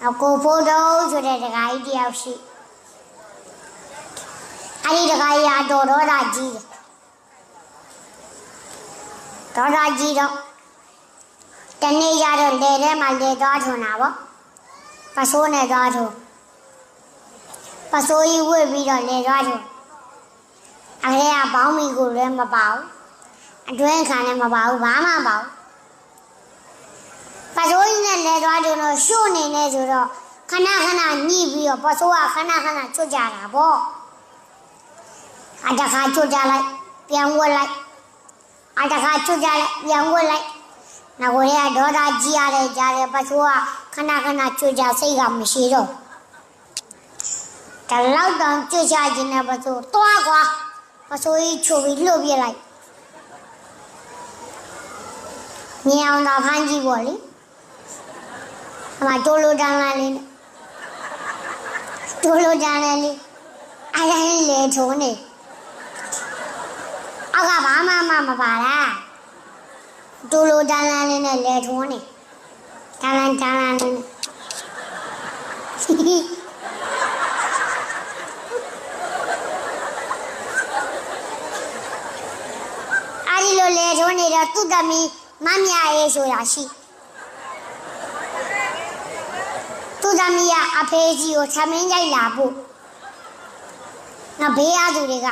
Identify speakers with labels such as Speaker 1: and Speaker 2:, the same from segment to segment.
Speaker 1: ကိုဖိုးတော့ဆိုတဲ့တခါကြီးတယောက်ရှိအဲ့ဒီတခါကြီးအတော်ဒေါသကြီးတယ်ဒေါသကြီးတော့တနေ့ရတော့လေထဲမှာလေသွားထွန်းတာပေါ့ပစိုးနဲ့သွားထွန်းပစိုးကြီးဝှေ့ပြီးတော့လေသွားထွန်းအဲ့ဒါကဘောင်းမီကိုလည်းမပါဘူးအတွင်းခံလည်းမပါဘူးဘာမှမပါဘူးပစိုးကြီးနဲ့လေသွားထွန်းတော့ရှို့နေနေဆိုတော့ခဏခဏညှိပြီးတော့ပစိုးကခဏခဏချွတ်ကြတာပေါ့အတခါချွတ်ကြလိုက်ပြန်ဝက်လိုက်အတခါချွတ်ကြလိုက်ပြန်ဝက်လိုက်နောက်ကိုရဒေါသကြီးရတဲ့ကြားတဲ့ပစိုးကခဏခဏချွတ်ကြစိတ်ကမရှိတော့တလောက်တောင်ချွတ်ချခြင်းနဲ့ပစိုးတွားကွာပစိုးကြီးချိုပြီးလှုပ်ပြလိုက်မြင်အောင်တော့ဖမ်းကြည့်ပေါ့လေအမတိုးလိုတန်းလာလေးတိုးလိုတန်းလာလေးအဲ့ဒါလေထုံးနေအောက်ကဘာမှမပါလားတိုးလိုတန်းလာလေးနဲ့လေထုံးနေတန်းလာလေးအဲ့ဒီလိုလေထုံးနေတော့သူ့သမီးမမြရေးဆိုတာရှိသူ့သမီးကအဖေကြီးကိုသမင်းကြိုက်လာဖို့နောက်ဘေးရသူတွေက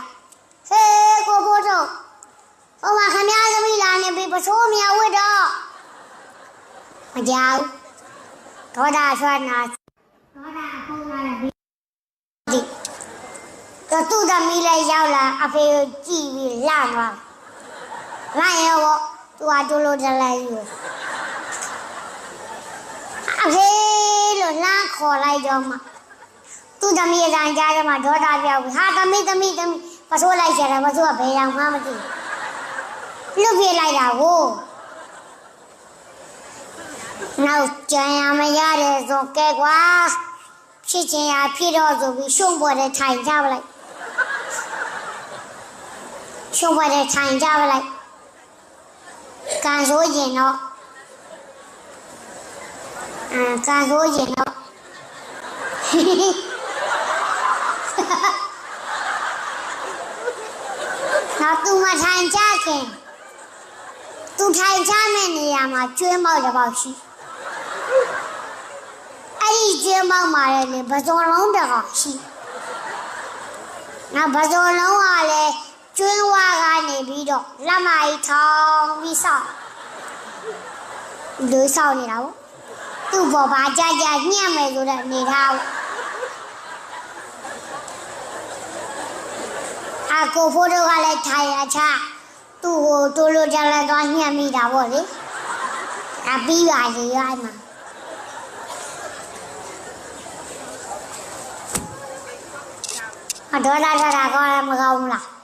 Speaker 1: ဟေးကိုဖိုးတော့ဟိုမှာခမရသမီးလာနေပြီပစိုးမြဝတ်တော့မကြောက်ဒေါသဆွမ်းနာဒေါသဖုံးလာပြီတော့သူ့သမီးလည်းရောက်လာအဖေကိုကြည့်ပြီးလှသွားလှရောသူကတိုးလို့တလိုက်ယူအဖေလို့လှမ်းခေါ်လိုက်တော့မှသူ့သမီးအတိုင်းကြားထဲမှာဒေါသပြောက်ပြီးဟာသမီးပစိုးလိုက်ကြတယ်ပစိုးကဘယ်ရောက်မှမသိလွတ်ပြေးလိုက်တာကိုနောက်ကြံရမရတဲ့ဆိုကဲကွာဖြစ်ချင်ရဖြစ်တော့ဆိုပြီးရှုံးပေါ်တဲ့ထိုင်ကြပလိုက်ရှုံးပေါ်တဲ့ထိုင်ကြပလိုက်ကန်ဆိုးရင်တော့ကန်ဆိုးရင်တော့နောက်သူမထိုင်ကြခင်သူထိုင်ကြမယ့်နေရာမှာကျွေးမောက်တစ်ပေါက်ရှိအဲ့ဒီကျွေးမောက်မှာလည်းပဇွန်လုံးတစ်ကောင်ရှိနောက်ပဇွန်လုံးကလည်းကျွေးဝါကနေပြီးတော့လက်မကြီးထောင်ပြီးဆောက်လူဆောက်နေတာပေါ့သူ့ဘောပါကြညှက်မယ်ဆိုတဲ့နေထားအကိုဖိုးတို့ကလည်းထိုင်ရချသူ့ကိုတိုးလို့ကြလဲသွားညှက်မိတာပေါ့လေအပြီးပါလေရမှာဒေါသကောင်းလည်းမကောင်းဘူးလား